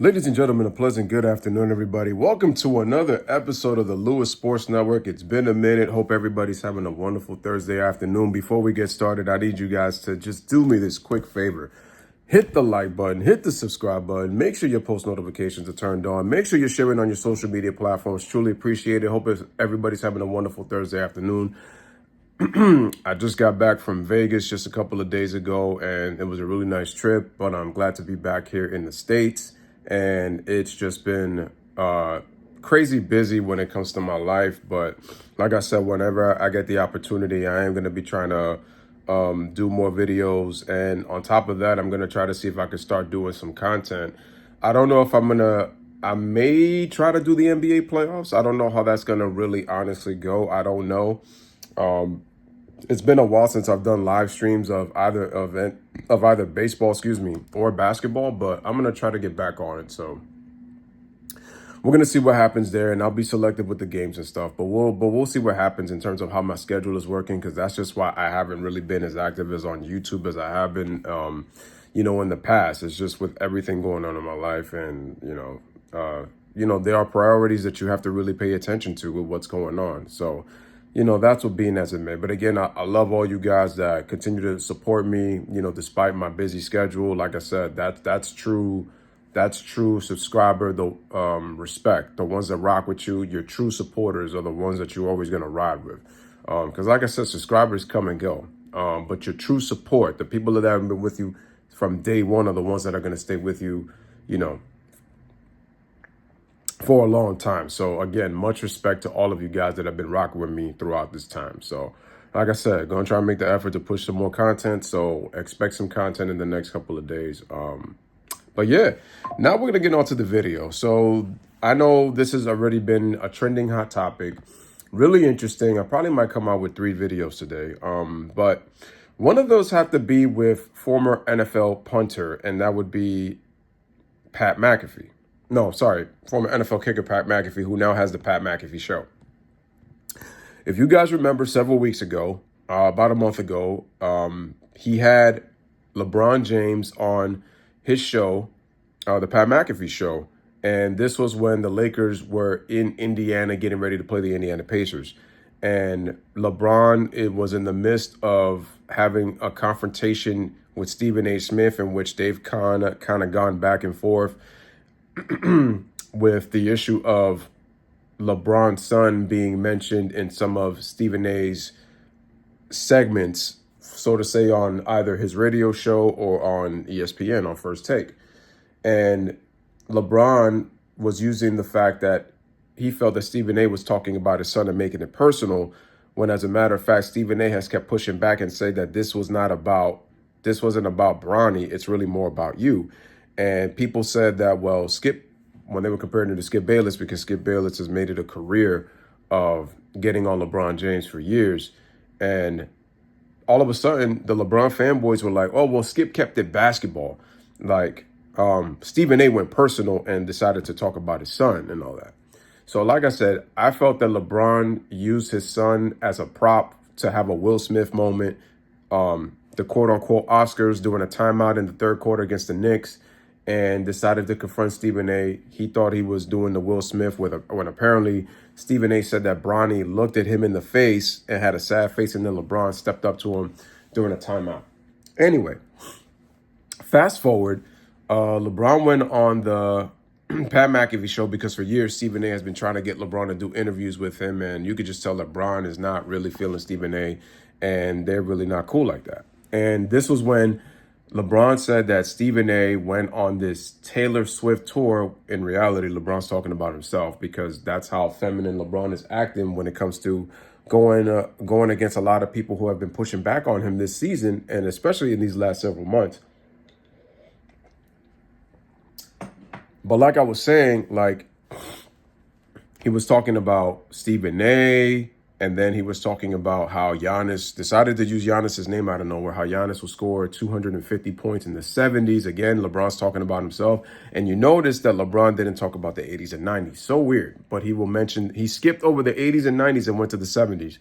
Ladies and gentlemen, a pleasant good afternoon, everybody. Welcome to another episode of the Lewis Sports Network. It's been a minute. Hope everybody's having a wonderful Thursday afternoon. Before we get started, I need you guys to just do me this quick favor. Hit the like button, hit the subscribe button. Make sure your post notifications are turned on. Make sure you're sharing on your social media platforms. Truly appreciate it. Hope everybody's having a wonderful Thursday afternoon. I just got back from Vegas just a couple of days ago, and it was a really nice trip, but I'm glad to be back here in the States. And it's just been crazy busy when it comes to my life. But like I said, whenever I get the opportunity, I am going to be trying to do more videos. And on top of that, I'm going to try to see if I can start doing some content. I don't know if I may try to do the NBA playoffs. I don't know how that's going to really honestly go. I don't know. It's been a while since I've done live streams of either baseball, or basketball, but I'm gonna try to get back on it. So we're gonna see what happens there, and I'll be selective with the games and stuff. But we'll see what happens in terms of how my schedule is working, because that's just why I haven't really been as active as on YouTube as I have been, in the past. It's just with everything going on in my life, and there are priorities that you have to really pay attention to with what's going on. So. That's what being as it may. But again, I love all you guys that continue to support me, despite my busy schedule. Like I said, that's true subscriber, the respect. The ones that rock with you, your true supporters are the ones that you're always going to ride with. Because like I said, subscribers come and go. But your true support, the people that have been with you from day one, are the ones that are going to stay with you, for a long time. So again, much respect to all of you guys that have been rocking with me throughout this time. So like I said, going to try and make the effort to push some more content. So expect some content in the next couple of days. But yeah, now we're going to get on to the video. So I know this has already been a trending hot topic. Really interesting. I probably might come out with 3 videos today. But one of those have to be with former NFL punter, and that would be Pat McAfee. No, sorry, former NFL kicker Pat McAfee, who now has the Pat McAfee Show. If you guys remember, several weeks ago, about a month ago, he had LeBron James on his show, the Pat McAfee Show. And this was when the Lakers were in Indiana getting ready to play the Indiana Pacers. And LeBron was in the midst of having a confrontation with Stephen A. Smith, in which they've kind of gone back and forth with the issue of LeBron's son being mentioned in some of Stephen A's segments, so to say, on either his radio show or on ESPN on First Take. And LeBron was using the fact that he felt that Stephen A was talking about his son and making it personal, when as a matter of fact, Stephen A has kept pushing back and said that this wasn't about Bronny, it's really more about you. And people said that, well, Skip, when they were comparing him to Skip Bayless, because Skip Bayless has made it a career of getting on LeBron James for years. And all of a sudden, the LeBron fanboys were like, oh, well, Skip kept it basketball. Like, Stephen A went personal and decided to talk about his son and all that. So like I said, I felt that LeBron used his son as a prop to have a Will Smith moment. The quote-unquote Oscars doing a timeout in the third quarter against the Knicks, and decided to confront Stephen A. He thought he was doing the Will Smith when apparently Stephen A said that Bronny looked at him in the face and had a sad face, and then LeBron stepped up to him during a timeout. Anyway, fast forward, LeBron went on the Pat McAfee Show, because for years Stephen A has been trying to get LeBron to do interviews with him, and you could just tell LeBron is not really feeling Stephen A, and they're really not cool like that. And this was when LeBron said that Stephen A went on this Taylor Swift tour. In reality, LeBron's talking about himself, because that's how feminine LeBron is acting when it comes to going against a lot of people who have been pushing back on him this season, and especially in these last several months. But like I was saying, like, he was talking about Stephen A, and then he was talking about how Giannis decided to use Giannis's name out of nowhere, how Giannis will score 250 points in the 70s. Again, LeBron's talking about himself. And you notice that LeBron didn't talk about the 80s and 90s. So weird. But he skipped over the 80s and 90s and went to the 70s.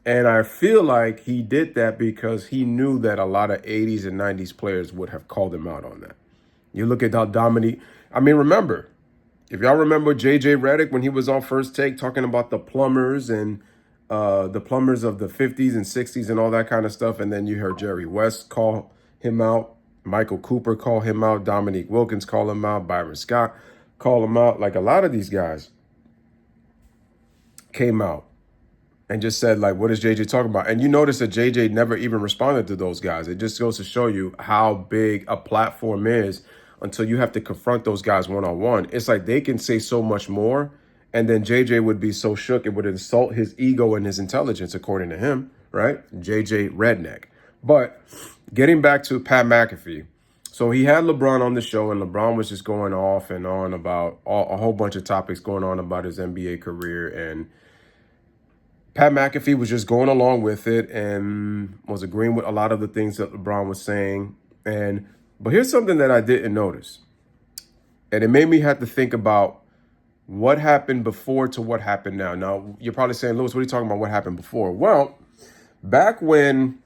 And I feel like he did that because he knew that a lot of 80s and 90s players would have called him out on that. You look at how I mean, remember, if y'all remember JJ Redick when he was on First Take talking about the plumbers and the plumbers of the 50s and 60s and all that kind of stuff. And then you heard Jerry West call him out. Michael Cooper call him out. Dominique Wilkins call him out. Byron Scott call him out. Like a lot of these guys came out and just said, like, what is JJ talking about? And you notice that JJ never even responded to those guys. It just goes to show you how big a platform is until you have to confront those guys one-on-one. It's like they can say so much more, and then JJ would be so shook it would insult his ego and his intelligence, according to him, right? JJ Redneck. But getting back to Pat McAfee. So he had LeBron on the show, and LeBron was just going off and on about a whole bunch of topics going on about his NBA career, and Pat McAfee was just going along with it and was agreeing with a lot of the things that LeBron was saying. But here's something that I didn't notice. And it made me have to think about what happened before to what happened now. Now, you're probably saying, Louis, what are you talking about? What happened before? Well, back when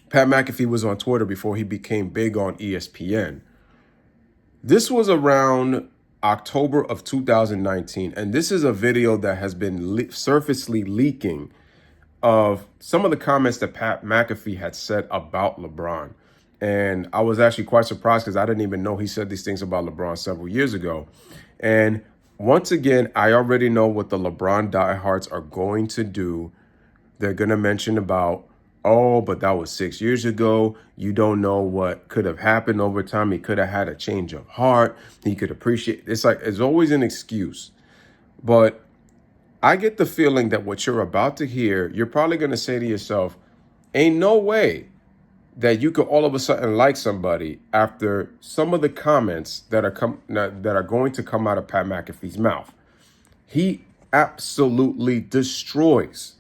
Pat McAfee was on Twitter before he became big on ESPN, this was around October of 2019. And this is a video that has been surfacely leaking of some of the comments that Pat McAfee had said about LeBron. And I was actually quite surprised because I didn't even know he said these things about LeBron several years ago. And once again, I already know what the LeBron diehards are going to do. They're going to mention about, oh, but that was 6 years ago. You don't know what could have happened over time. He could have had a change of heart. He could appreciate. It's like, it's always an excuse. But I get the feeling that what you're about to hear, you're probably going to say to yourself, ain't no way that you could all of a sudden like somebody after some of the comments that are going to come out of Pat McAfee's mouth. He absolutely destroys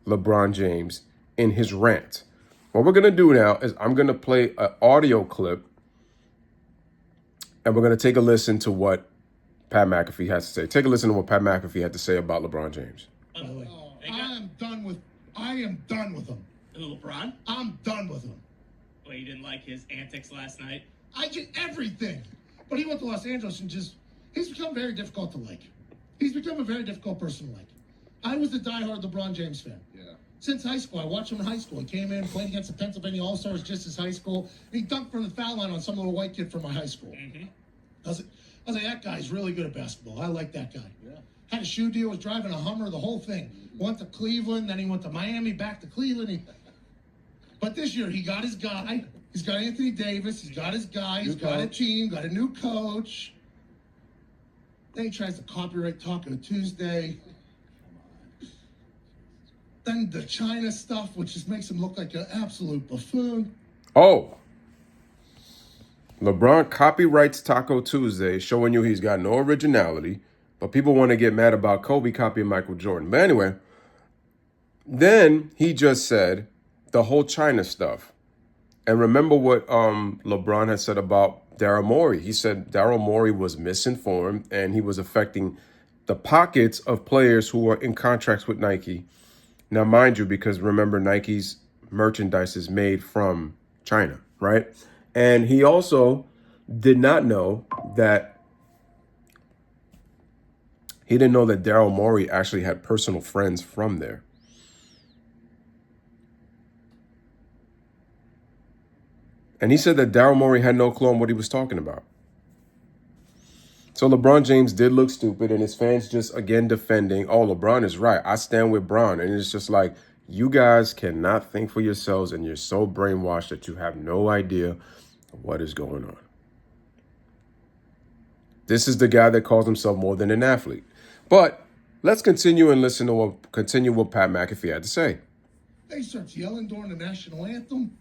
LeBron James in his rant. What we're going to do now is I'm going to play an audio clip, and we're going to take a listen to what Pat McAfee has to say. Take a listen to what Pat McAfee had to say about LeBron James. I am done with him. LeBron? I'm done with him. Well, you didn't like his antics last night? I did everything. But he went to Los Angeles and he's become very difficult to like. He's become a very difficult person to like. I was a diehard LeBron James fan. Yeah. Since high school. I watched him in high school. He came in, played against the Pennsylvania All-Stars just as high school. And he dunked from the foul line on some little white kid from my high school. Mm-hmm. I was like, that guy's really good at basketball. I like that guy. Yeah. Had a shoe deal, was driving a Hummer, the whole thing. Mm-hmm. Went to Cleveland, then he went to Miami, back to Cleveland. But this year, he got his guy. He's got Anthony Davis. He's got his guy. He's got a team, got a new coach. Then he tries to copyright Taco Tuesday. Then the China stuff, which just makes him look like an absolute buffoon. Oh. LeBron copyrights Taco Tuesday, showing you he's got no originality. But people want to get mad about Kobe copying Michael Jordan. But anyway, then he just said the whole China stuff. And remember what LeBron had said about Daryl Morey. He said Daryl Morey was misinformed and he was affecting the pockets of players who are in contracts with Nike. Now, mind you, because remember, Nike's merchandise is made from China, right? And he also did not know that Daryl Morey actually had personal friends from there. And he said that Daryl Morey had no clue on what he was talking about. So LeBron James did look stupid, and his fans just, again, defending, oh, LeBron is right. I stand with Bron. And it's just like, you guys cannot think for yourselves, and you're so brainwashed that you have no idea what is going on. This is the guy that calls himself more than an athlete. But let's continue and listen to what Pat McAfee had to say. They starts yelling during the national anthem.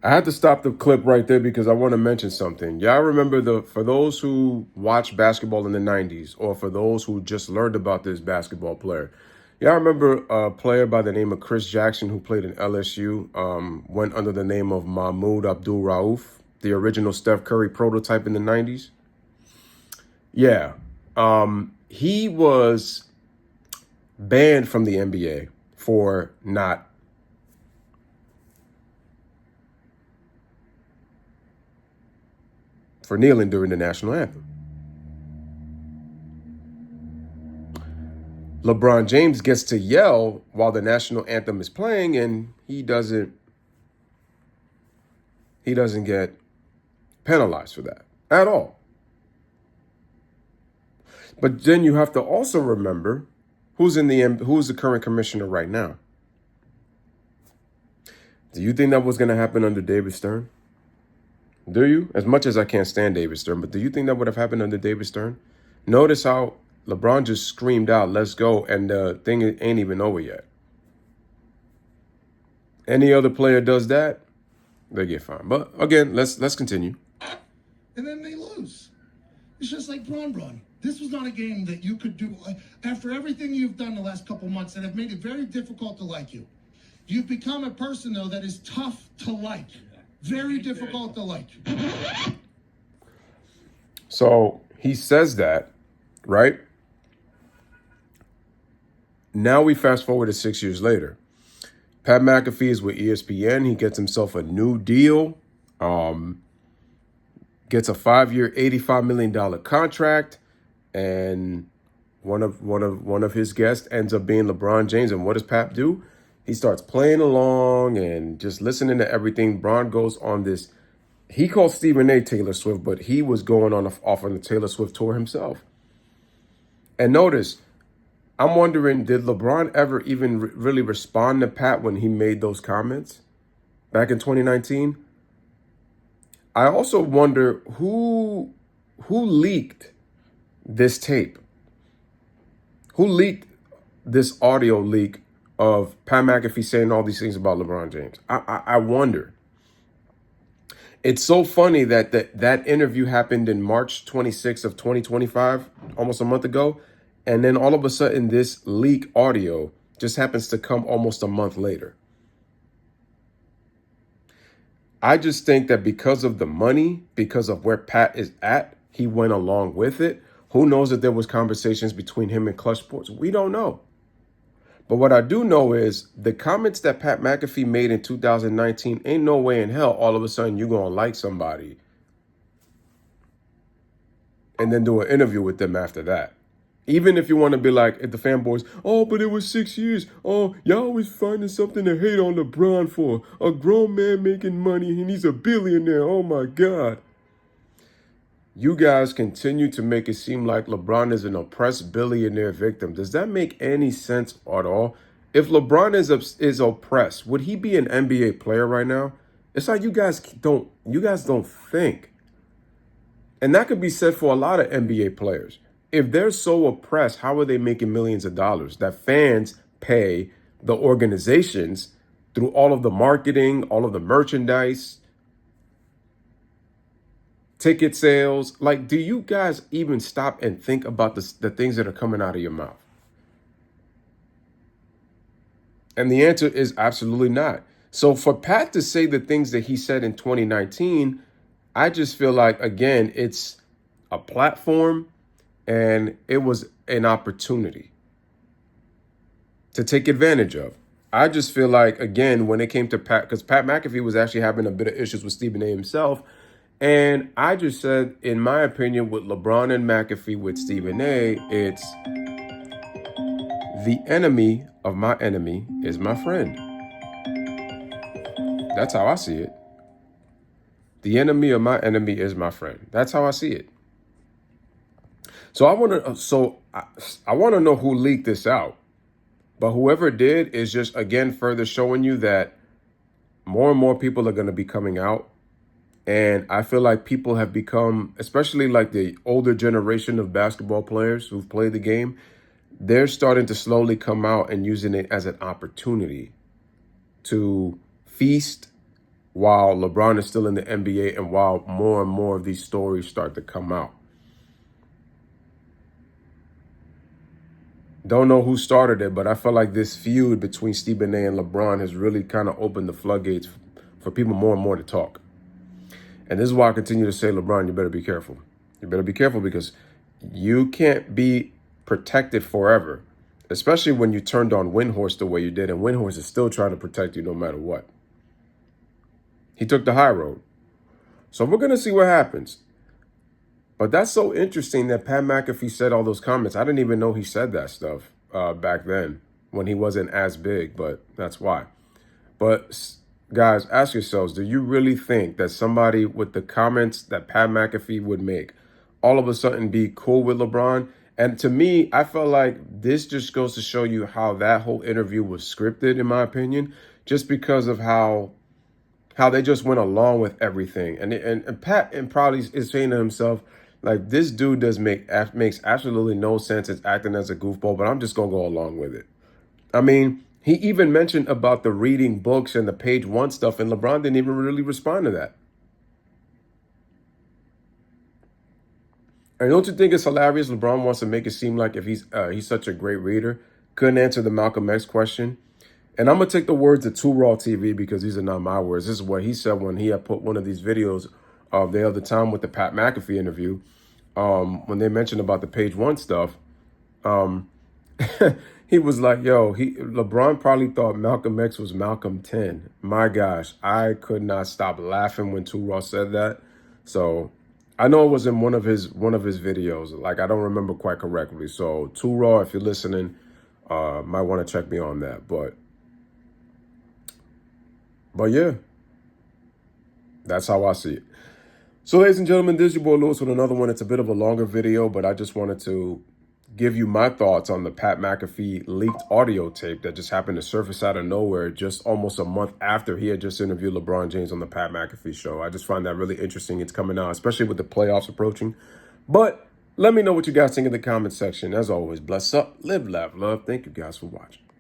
I had to stop the clip right there because I want to mention something. Y'all remember for those who watched basketball in the 90s, or for those who just learned about this basketball player, y'all remember a player by the name of Chris Jackson who played in LSU, went under the name of Mahmoud Abdul-Rauf, the original Steph Curry prototype in the 90s? Yeah. He was banned from the NBA for kneeling during the national anthem. LeBron James gets to yell while the national anthem is playing, and he doesn't get penalized for that at all. But then you have to also remember who's the current commissioner right now. Do you think that was going to happen under David Stern? Do you? As much as I can't stand David Stern, but do you think that would have happened under David Stern? Notice how LeBron just screamed out, "Let's go," and the thing ain't even over yet. Any other player does that, they get fined. But again, let's continue. And then they lose. It's just like Bron. This was not a game that you could do after everything you've done the last couple months that have made it very difficult to like you. You've become a person, though, that is tough to like. Very difficult to like. So he says that, right? Now we fast forward to 6 years later. Pat McAfee is with ESPN. He gets himself a new deal. Gets a 5-year, $85 million contract, and one of his guests ends up being LeBron James. And what does Pat do? He starts playing along and just listening to everything. Bron goes on this. He calls Stephen A. Taylor Swift, but he was going off on the Taylor Swift tour himself. And notice, I'm wondering, did LeBron ever even really respond to Pat when he made those comments back in 2019? I also wonder who leaked this tape. Who leaked this audio leak of Pat McAfee saying all these things about LeBron James? I wonder. It's so funny that that interview happened in March 26th of 2025, almost a month ago. And then all of a sudden, this leak audio just happens to come almost a month later. I just think that because of the money, because of where Pat is at, he went along with it. Who knows if there was conversations between him and Clutch Sports? We don't know. But what I do know is the comments that Pat McAfee made in 2019, ain't no way in hell all of a sudden you're going to like somebody and then do an interview with them after that. Even if you want to be like, if the fanboys, oh, but it was 6 years. Oh, y'all always finding something to hate on LeBron for. A grown man making money and he's a billionaire. Oh, my God. You guys continue to make it seem like LeBron is an oppressed billionaire victim. Does that make any sense at all? If LeBron is oppressed, would he be an NBA player right now? It's like you guys don't think. And that could be said for a lot of NBA players. If they're so oppressed, how are they making millions of dollars that fans pay the organizations through all of the marketing, all of the merchandise, ticket sales? Like, do you guys even stop and think about the things that are coming out of your mouth? And the answer is absolutely not. So for Pat to say the things that he said in 2019, I just feel like, again, it's a platform. And it was an opportunity to take advantage of. I just feel like, again, when it came to Pat, because Pat McAfee was actually having a bit of issues with Stephen A. himself. And I just said, in my opinion, with LeBron and McAfee, with Stephen A., it's the enemy of my enemy is my friend. That's how I see it. The enemy of my enemy is my friend. That's how I see it. So I want to know who leaked this out. But whoever did is just, again, further showing you that more and more people are going to be coming out. And I feel like people have become, especially like the older generation of basketball players who've played the game, they're starting to slowly come out and using it as an opportunity to feast while LeBron is still in the NBA and while more and more of these stories start to come out. Don't know who started it, but I feel like this feud between Stephen A. and LeBron has really kind of opened the floodgates for people more and more to talk. And this is why I continue to say, LeBron, you better be careful. You better be careful because you can't be protected forever, especially when you turned on Windhorse the way you did, and Windhorse is still trying to protect you no matter what. He took the high road. So we're going to see what happens. But that's so interesting that Pat McAfee said all those comments. I didn't even know he said that stuff back then when he wasn't as big, but that's why. But guys, ask yourselves, do you really think that somebody with the comments that Pat McAfee would make all of a sudden be cool with LeBron? And to me, I felt like this just goes to show you how that whole interview was scripted, in my opinion, just because of how they just went along with everything. And Pat probably is saying to himself, like, this dude makes absolutely no sense. It's acting as a goofball, but I'm just going to go along with it. I mean, he even mentioned about the reading books and the page one stuff, and LeBron didn't even really respond to that. And don't you think it's hilarious? LeBron wants to make it seem like if he's such a great reader, couldn't answer the Malcolm X question. And I'm going to take the words of Too Raw TV because these are not my words. This is what he said when he had put one of these videos the other time with the Pat McAfee interview. When they mentioned about the page one stuff, he was like, yo, LeBron probably thought Malcolm X was Malcolm 10. My gosh, I could not stop laughing when Too Raw said that. So I know it was in one of his videos. Like, I don't remember quite correctly. So Too Raw, if you're listening, might want to check me on that. But yeah, that's how I see it. So, ladies and gentlemen, this is your boy Louis with another one. It's a bit of a longer video, but I just wanted to give you my thoughts on the Pat McAfee leaked audio tape that just happened to surface out of nowhere just almost a month after he had just interviewed LeBron James on the Pat McAfee show. I just find that really interesting. It's coming out, especially with the playoffs approaching. But let me know what you guys think in the comment section. As always, bless up, live, laugh, love. Thank you guys for watching.